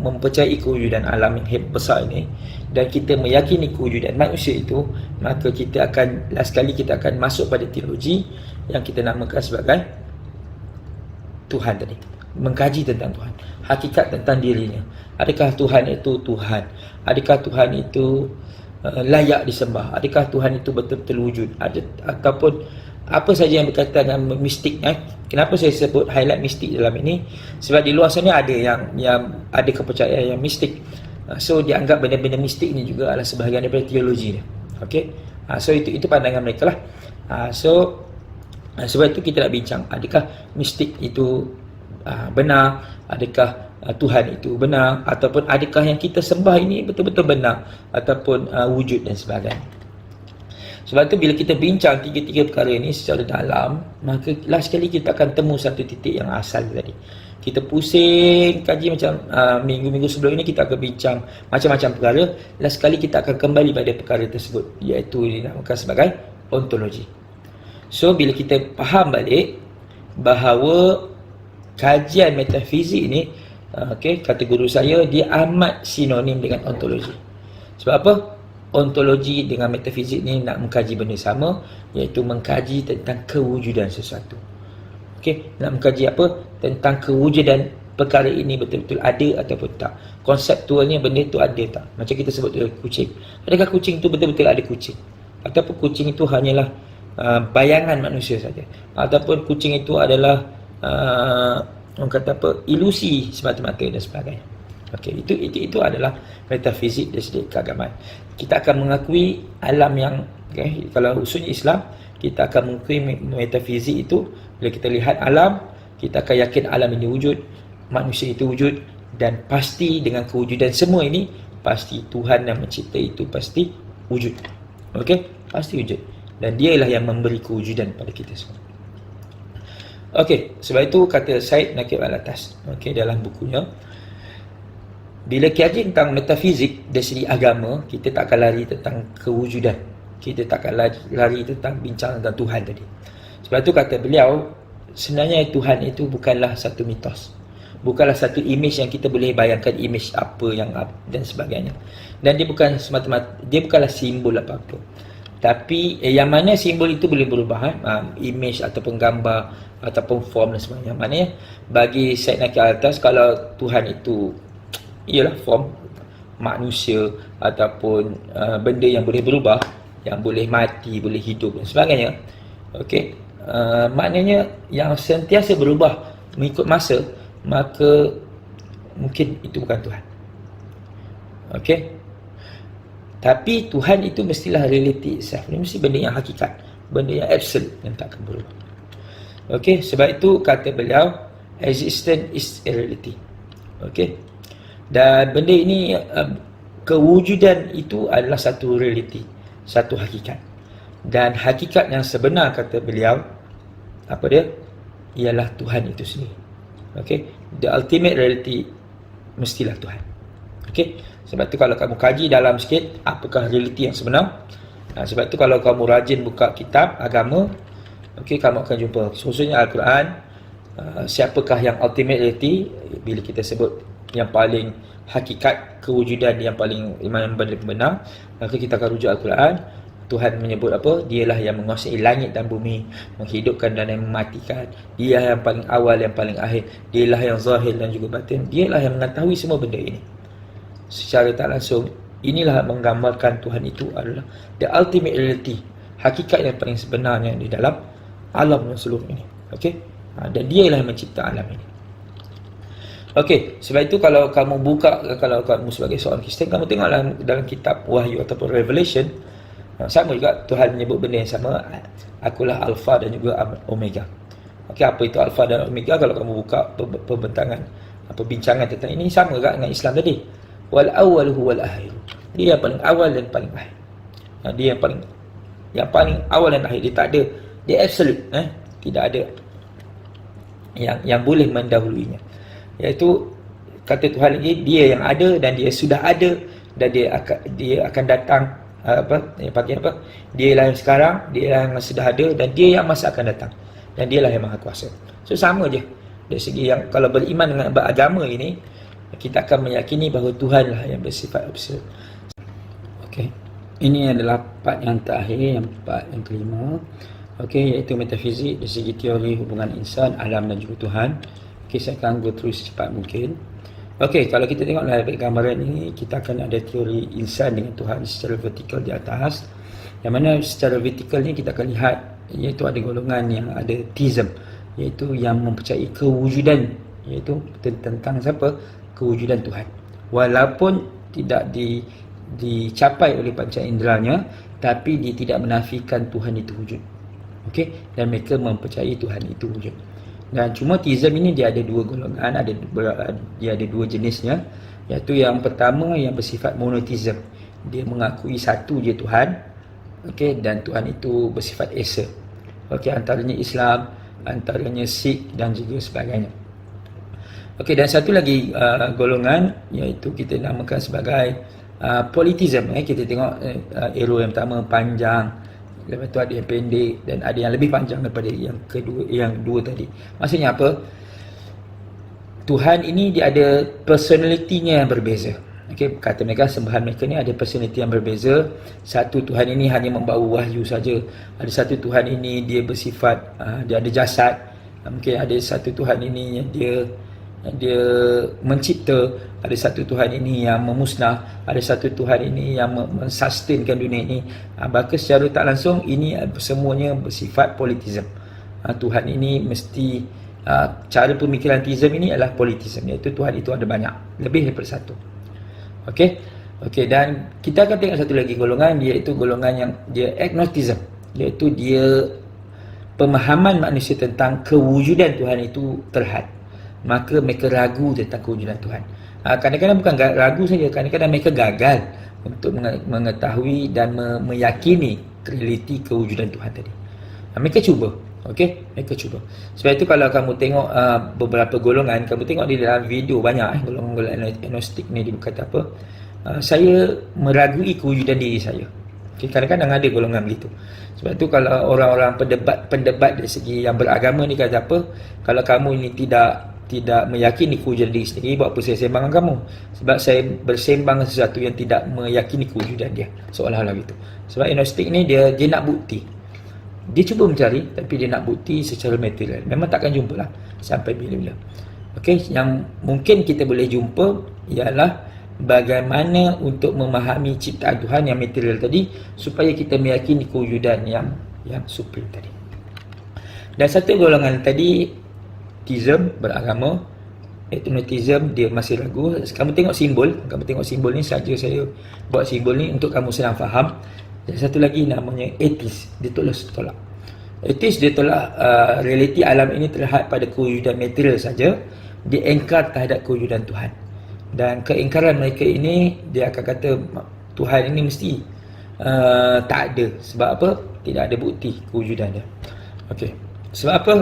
mempercayai kewujudan alam yang besar ini, dan kita meyakini kewujudan manusia itu, maka kita akan, last kali kita akan masuk pada teologi yang kita namakan sebagai Tuhan tadi. Mengkaji tentang Tuhan, hakikat tentang dirinya. Adakah Tuhan itu Tuhan? Adakah Tuhan itu layak disembah? Adakah Tuhan itu betul-betul wujud? Ataupun apa saja yang berkaitan dengan mistik. Kenapa saya sebut highlight mistik dalam ini? Sebab di luar sana ada yang ada kepercayaan yang mistik. So dianggap benda-benda mistik ini juga adalah sebahagian daripada teologi dia. Okey. So itu pandangan mereka lah. Sebab itu kita nak bincang, adakah mistik itu benar? Adakah Tuhan itu benar? Ataupun adakah yang kita sembah ini betul-betul benar ataupun wujud dan sebagainya. Sebab tu bila kita bincang tiga-tiga perkara ini secara dalam, maka last sekali kita akan temu satu titik yang asal tadi. Kita pusing kaji macam minggu-minggu sebelum ini, kita akan bincang macam-macam perkara. Last sekali kita akan kembali pada perkara tersebut, iaitu dinamakan sebagai ontologi. So bila kita faham balik bahawa kajian metafizik ini, kata guru saya, dia amat sinonim dengan ontologi. Sebab apa? Ontologi dengan metafizik ni nak mengkaji benda sama, iaitu mengkaji tentang kewujudan sesuatu. Okey, nak mengkaji apa? Tentang kewujudan perkara ini betul-betul ada ataupun tak. Konseptualnya benda itu ada tak? Macam kita sebut kucing. Adakah kucing itu betul-betul ada kucing? Ataupun kucing itu hanyalah bayangan manusia saja? Ataupun kucing itu adalah orang kata apa? Ilusi semata-mata dan sebagainya. Okey, itu adalah metafizik dari segi keagamaan. Kita akan mengakui alam yang, kalau usulnya Islam, kita akan mengakui metafizik itu. Bila kita lihat alam, kita akan yakin alam ini wujud, manusia itu wujud, dan pasti dengan kewujudan semua ini, pasti Tuhan yang mencipta itu pasti wujud. Okey, pasti wujud, dan dialah yang memberi kewujudan pada kita semua. Okey, sebab itu kata Said Naqib Al-Atas, dalam bukunya, Bila kaji tentang metafizik dari segi agama, kita tak akan lari tentang kewujudan. Kita tak akan lari tentang bincang tentang Tuhan tadi. Sebab tu kata beliau, sebenarnya Tuhan itu bukanlah satu mitos. Bukanlah satu image yang kita boleh bayangkan image apa yang dan sebagainya. Dan dia bukan semata-mata, dia bukanlah simbol apa-apa. Tapi yang mana simbol itu boleh berubah, image ataupun gambar ataupun form dan sebagainya. Maknanya bagi Syed Nakil Al-Atas, kalau Tuhan itu ialah form manusia ataupun benda yang boleh berubah, yang boleh mati, boleh hidup dan sebagainya. Okey, maknanya yang sentiasa berubah mengikut masa, maka mungkin itu bukan Tuhan. Okey, tapi Tuhan itu mestilah reality itself. Ini mesti benda yang hakikat, benda yang absolute yang tak akan berubah. Okey, sebab itu kata beliau, existence is a reality. Okey, dan benda ini, kewujudan itu adalah satu reality, satu hakikat. Dan hakikat yang sebenar kata beliau, apa dia? Ialah Tuhan itu sendiri. Okay? The ultimate reality mestilah Tuhan. Okay? Sebab tu kalau kamu kaji dalam sikit, apakah reality yang sebenar? Sebab tu kalau kamu rajin buka kitab agama, okay, kamu akan jumpa khususnya Al-Quran, siapakah yang ultimate reality. Bila kita sebut yang paling hakikat kewujudan, yang paling benar, maka kita akan rujuk Al-Quran. Tuhan menyebut apa? Dialah yang menguasai langit dan bumi, menghidupkan dan mematikan. Dia yang paling awal, yang paling akhir. Dialah yang zahir dan juga batin. Dialah yang mengetahui semua benda ini. Secara tak langsung, inilah menggambarkan Tuhan itu adalah the ultimate reality, hakikat yang paling sebenarnya di dalam alam yang seluruh ini. Okey? Dan dialah yang mencipta alam ini. Okey, sebab itu kalau kamu buka, kalau kamu sebagai seorang Kristian, kamu tengok dalam kitab Wahyu ataupun Revelation, sama juga Tuhan menyebut benda yang sama, akulah Alpha dan juga Omega. Okey, apa itu Alpha dan Omega? Kalau kamu buka pembentangan, perbincangan tentang ini, sama juga dengan Islam tadi. Wal awwal huwal akhir. Dia yang paling awal dan paling akhir. Dia yang paling awal dan akhir. Dia tak ada, dia absolute, tidak ada yang boleh mendahuluinya. Iaitu kata Tuhan lagi, dia yang ada dan dia sudah ada dan dia akan datang, dia lah yang sekarang, dia yang sudah ada dan dia yang masa akan datang, dan dialah yang maha kuasa. So sama je dari segi yang kalau beriman dengan beragama ini, kita akan meyakini bahawa Tuhan lah yang bersifat absolute. Okey, ini adalah part yang terakhir, part yang kelima. Okey, iaitu metafizik dari segi teori hubungan insan, alam dan juga Tuhan. Okay, saya akan go through secepat mungkin. Okey, kalau kita tengok dalam gambaran ini, kita akan ada teori insan dengan Tuhan secara vertikal di atas. Yang mana secara vertikal ni kita akan lihat, iaitu ada golongan yang ada theism, iaitu yang mempercayai kewujudan, iaitu tentang siapa? Kewujudan Tuhan. Walaupun tidak dicapai oleh panca inderanya, tapi dia tidak menafikan Tuhan itu wujud. Okey, dan mereka mempercayai Tuhan itu wujud. Dan cuma theism ini dia ada dua golongan, dia ada dua jenisnya, iaitu yang pertama yang bersifat monotheism. Dia mengakui satu je Tuhan, okey, dan Tuhan itu bersifat esa. Okey, antaranya Islam, antaranya Sikh dan juga sebagainya. Okey, dan satu lagi golongan, iaitu kita namakan sebagai polytheism. Kita tengok arrow yang pertama panjang, lepas tu ada yang pendek dan ada yang lebih panjang daripada yang kedua, yang dua tadi. Maksudnya apa? Tuhan ini dia ada personality-nya yang berbeza. Okey, kata mereka, sembahan mereka ni ada personality yang berbeza. Satu Tuhan ini hanya membawa wahyu saja. Ada satu Tuhan ini dia bersifat dia ada jasad. Mungkin ada satu Tuhan ini yang dia mencipta, ada satu Tuhan ini yang memusnah, ada satu Tuhan ini yang mensustainkan dunia ini. Maka secara tak langsung ini semuanya bersifat politism. Tuhan ini mesti cara pemikiran theism ini adalah politism, iaitu Tuhan itu ada banyak, lebih daripada satu. Okey, dan kita akan tengok satu lagi golongan, iaitu golongan yang dia agnosticism, iaitu dia pemahaman manusia tentang kewujudan Tuhan itu terhad. Maka mereka ragu tentang kewujudan Tuhan. Kadang-kadang bukan ragu saja, kadang-kadang mereka gagal untuk mengetahui dan meyakini realiti kewujudan Tuhan tadi. Mereka cuba, Okey, mereka cuba. Sebab itu kalau kamu tengok beberapa golongan, kamu tengok di dalam video banyak golongan-golongan agnostik ni dia berkata apa? Saya meragui kewujudan diri saya. Okay, kadang-kadang ada golongan begitu. Sebab tu kalau orang-orang pendebat dari segi yang beragama ni kata apa? Kalau kamu ini tidak meyakini kewujudan diri sendiri, buat apa saya sembang dengan kamu? Sebab saya bersembang sesuatu yang tidak meyakini kewujudan dia. Seolah-olah gitu. Sebab agnostik ni dia nak bukti. Dia cuba mencari, tapi dia nak bukti secara material. Memang takkan jumpa lah sampai bila-bila. Okey, yang mungkin kita boleh jumpa ialah bagaimana untuk memahami ciptaan Tuhan yang material tadi, supaya kita meyakini kewujudan yang supreme tadi. Dan satu golongan tadi, teism, beragama, agnosticism, dia masih ragu. Kamu tengok simbol ni saja, saya buat simbol ni untuk kamu senang faham. Dan satu lagi namanya atheist, dia tolak. Atheist dia tolak realiti alam ini terhad pada kewujudan material saja. Dia engkar terhadap kewujudan Tuhan. Dan keingkaran mereka ini, dia akan kata Tuhan ini mesti tak ada. Sebab apa? Tidak ada bukti kewujudan dia. Okey. Sebab apa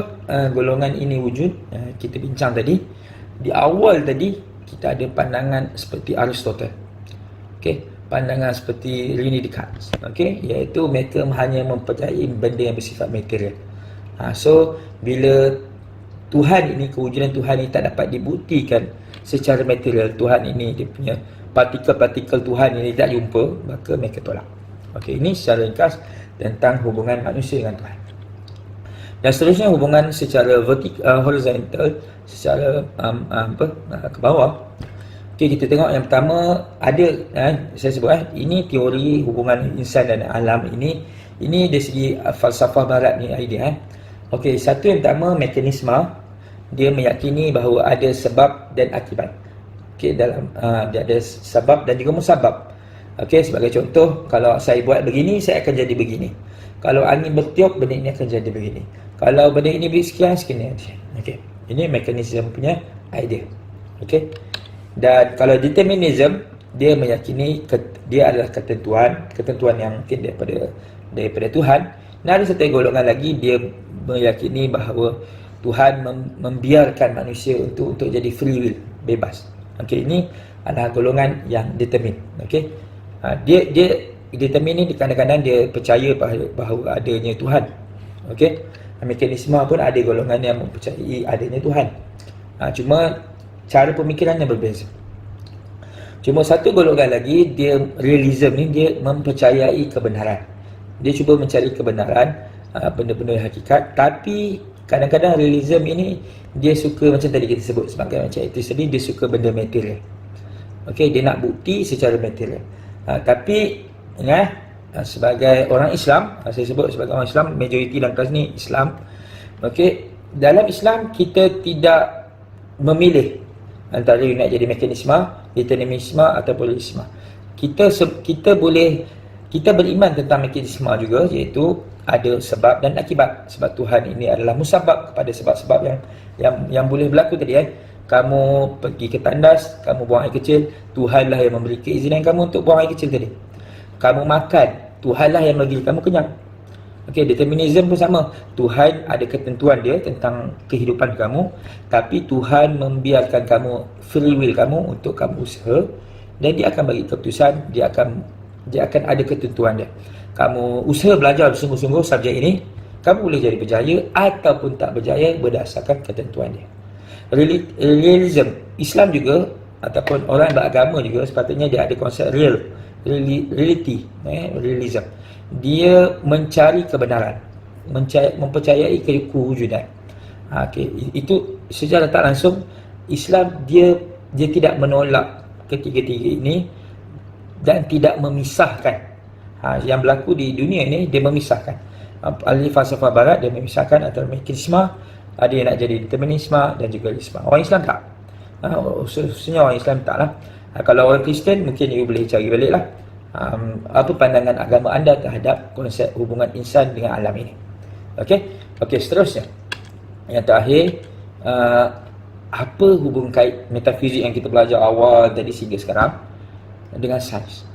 golongan ini wujud? Kita bincang tadi. Di awal tadi kita ada pandangan seperti Aristotle. Okey. Pandangan seperti René Descartes, iaitu mereka hanya mempercayai benda yang bersifat material. So bila Tuhan ini, kewujudan Tuhan ini tak dapat dibuktikan secara material, Tuhan ini dia punya partikel-partikel Tuhan ini tak jumpa, maka mereka tolak. Ini secara ringkas tentang hubungan manusia dengan Tuhan. Dan seterusnya hubungan secara horizontal, secara ke bawah. Kita tengok yang pertama ada, saya sebut ini teori hubungan insan dan alam ini dari segi falsafah barat ni idea. Satu yang pertama, mekanisme. Dia meyakini bahawa ada sebab dan akibat. Dalam dia ada sebab dan juga musabab. Sebagai contoh, kalau saya buat begini, saya akan jadi begini. Kalau angin bertiup, benda ini akan jadi begini. Kalau benda ini sekian. Ini mekanisme punya idea. Dan kalau determinism, dia meyakini dia adalah ketentuan yang mungkin daripada Tuhan. Dan ada satu golongan lagi, dia meyakini bahawa Tuhan membiarkan manusia untuk jadi free will, bebas. Ini adalah golongan yang determine. Dia determine ni kadang-kadang dia percaya bahawa adanya Tuhan. Mekanisme pun ada golongan yang mempercayai adanya Tuhan. Cuma cara pemikirannya berbeza. Cuma satu golongan lagi, dia realism ni, dia mempercayai kebenaran. Dia cuba mencari kebenaran, benda-benda hakikat. Tapi kadang-kadang realism ini, dia suka macam tadi kita sebut, sebagai macam itu tadi, dia suka benda material. Dia nak bukti secara material. Tapi sebagai orang Islam, saya sebut sebagai orang Islam, majoriti dalam kelas ni Islam. Dalam Islam kita tidak memilih antara nak jadi mekanisme, determinisme ataupun realisme. Kita beriman tentang mekanisme juga, iaitu ada sebab dan akibat. Sebab Tuhan ini adalah musabab kepada sebab-sebab yang boleh berlaku tadi. Kamu pergi ke tandas, kamu buang air kecil, Tuhanlah yang memberi keizinan kamu untuk buang air kecil tadi. Kamu makan, Tuhanlah yang bagi kamu kenyang. Determinism pun sama. Tuhan ada ketentuan dia tentang kehidupan kamu, tapi Tuhan membiarkan kamu free will kamu untuk kamu usaha, dan dia akan bagi keputusan. Dia akan ada ketentuan dia. Kamu usaha belajar sungguh-sungguh subjek ini, kamu boleh jadi berjaya ataupun tak berjaya berdasarkan ketentuan dia. Realism, Islam juga ataupun orang beragama juga sepatutnya dia ada konsep reality, realism. Dia mencari kebenaran, mempercayai kewujudan. Itu secara tak langsung Islam dia tidak menolak ketiga-tiga ini dan tidak memisahkan. Yang berlaku di dunia ini, dia memisahkan. Ahli falsafah barat dia memisahkan antara mekanisme, ada yang nak jadi determinisme dan juga realisme. Orang Islam tak. Khususnya orang Islam tak lah. Kalau orang Kristian mungkin you boleh cari balik lah. Apa pandangan agama anda terhadap konsep hubungan insan dengan alam ini. Okey, seterusnya. Yang terakhir, apa hubungan kait metafizik yang kita belajar awal tadi sehingga sekarang dengan sains.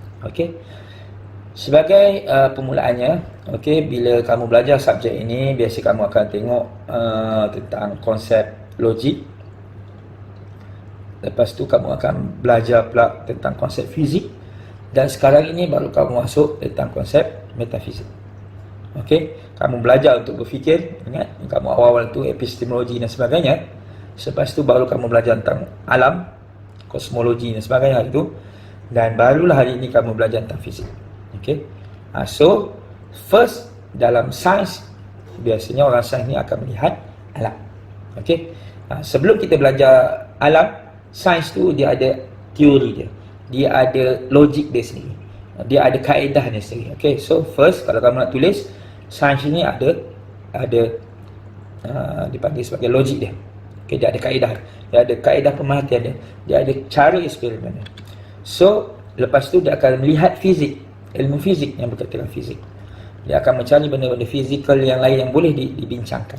Sebagai permulaannya, okey, bila kamu belajar subjek ini, biasa kamu akan tengok tentang konsep logik. Lepas tu kamu akan belajar pula tentang konsep fizik. Dan sekarang ini baru kamu masuk tentang konsep metafizik. Okey, kamu belajar untuk berfikir, ingat, kamu awal-awal tu epistemologi dan sebagainya. Lepas tu baru kamu belajar tentang alam, kosmologi dan sebagainya itu. Dan barulah hari ini kamu belajar tentang fizik. Okay. So first, dalam sains, biasanya orang sains ni akan melihat alam. Okay. Sebelum kita belajar alam, sains tu dia ada teori dia, dia ada logik dia sendiri, dia ada kaedah dia sendiri. Okay. So first, kalau kamu nak tulis, sains ni ada dipanggil sebagai logik dia. Okay. Dia ada kaedah, dia ada kaedah pemerhatian dia ada cara eksperimen dia. So lepas tu dia akan melihat fizik, ilmu fizik yang berkaitan dengan fizik. Dia akan mencari benda-benda fizikal yang lain yang boleh dibincangkan.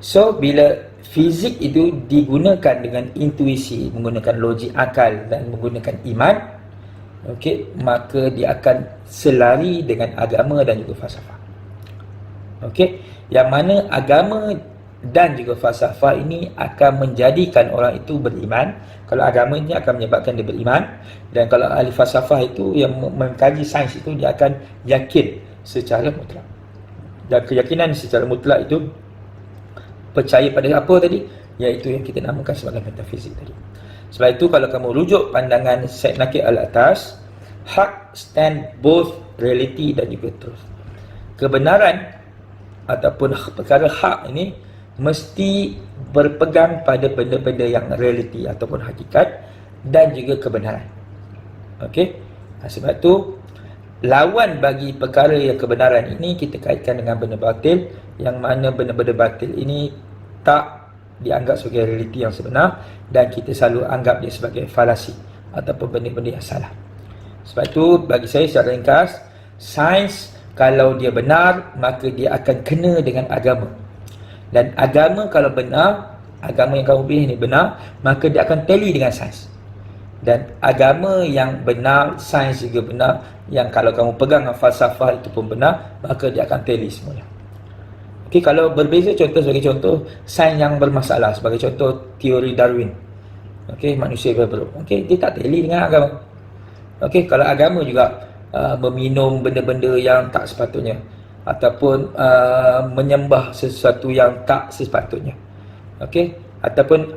So bila fizik itu digunakan dengan intuisi, menggunakan logik akal dan menggunakan iman, okey, maka dia akan selari dengan agama dan juga falsafah. Okey, yang mana agama dan juga falsafah ini akan menjadikan orang itu beriman. Kalau agama ini akan menyebabkan dia beriman, dan kalau ahli falsafah itu yang mengkaji sains itu, dia akan yakin secara mutlak. Dan keyakinan secara mutlak itu percaya pada apa tadi? Iaitu yang kita namakan sebagai metafizik tadi. Sebab itu kalau kamu rujuk pandangan Syed Nakir Al-Atas, hak stand both reality dan juga truth. Kebenaran ataupun perkara hak ini mesti berpegang pada benda-benda yang realiti ataupun hakikat dan juga kebenaran. Okey. Sebab tu lawan bagi perkara yang kebenaran ini kita kaitkan dengan benda batil, yang mana benda-benda batil ini tak dianggap sebagai realiti yang sebenar, dan kita selalu anggap dia sebagai falasi ataupun benda-benda yang salah. Sebab tu bagi saya secara ringkas, sains kalau dia benar, maka dia akan kena dengan agama. Dan agama kalau benar, agama yang kamu pilih ni benar, maka dia akan tally dengan sains. Dan agama yang benar, sains juga benar, yang kalau kamu pegang dengan falsafah itu pun benar, maka dia akan tally semuanya. Okey, kalau berbeza, contoh sebagai contoh, sains yang bermasalah, sebagai contoh teori Darwin. Okey, manusia berberuk. Okey, dia tak tally dengan agama. Okey, kalau agama juga meminum benda-benda yang tak sepatutnya, ataupun menyembah sesuatu yang tak sepatutnya, okey, ataupun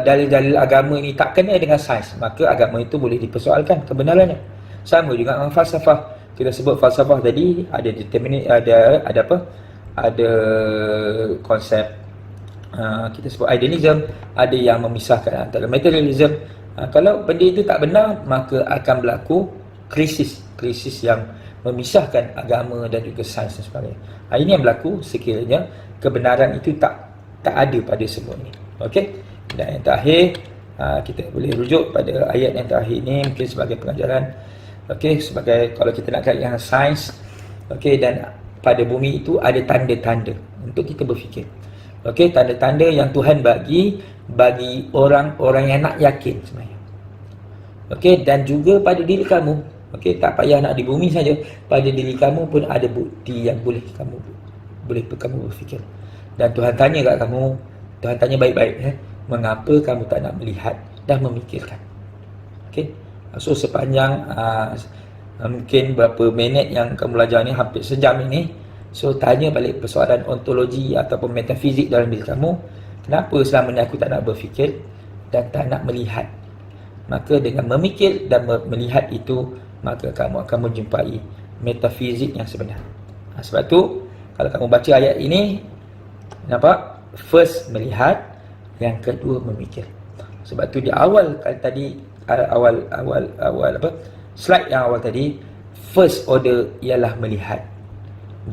dalil-dalil agama ini tak kena dengan sains, maka agama itu boleh dipersoalkan kebenarannya. Sama juga dengan falsafah. Kita sebut falsafah tadi ada ada konsep kita sebut idealism, ada yang memisahkan antara materialism. Kalau benda itu tak benar, maka akan berlaku krisis yang memisahkan agama dan juga sains dan sebagainya. Ini yang berlaku sekiranya kebenaran itu tak ada pada semua ini. Okey. Dan yang terakhir, kita boleh rujuk pada ayat yang terakhir ini mungkin sebagai pengajaran. Okey, sebagai kalau kita nak kaitkan sains, okey, dan pada bumi itu ada tanda-tanda untuk kita berfikir. Okey, tanda-tanda yang Tuhan bagi orang-orang yang nak yakin sebenarnya. Okey, dan juga pada diri kamu. Okey, tak payah nak di bumi saja, pada diri kamu pun ada bukti yang boleh kamu berfikir. Dan Tuhan tanya kat kamu, Tuhan tanya baik-baik, mengapa kamu tak nak melihat dan memikirkan? Okey. So sepanjang mungkin berapa minit yang kamu belajar ni, hampir sejam ini. So tanya balik persoalan ontologi ataupun metafizik dalam diri kamu. Kenapa selama ni aku tak nak berfikir dan tak nak melihat? Maka dengan memikir dan melihat itu, maka kamu akan menjumpai metafizik yang sebenar. Sebab tu kalau kamu baca ayat ini, nampak? First melihat, yang kedua memikir. Sebab tu di awal tadi, awal slide yang awal tadi, first order ialah melihat,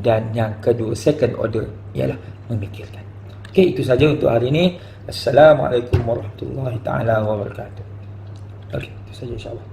dan yang kedua, second order ialah memikirkan. Okey, itu saja untuk hari ini. Assalamualaikum warahmatullahi taala wabarakatuh. Okey, itu saja insya-Allah.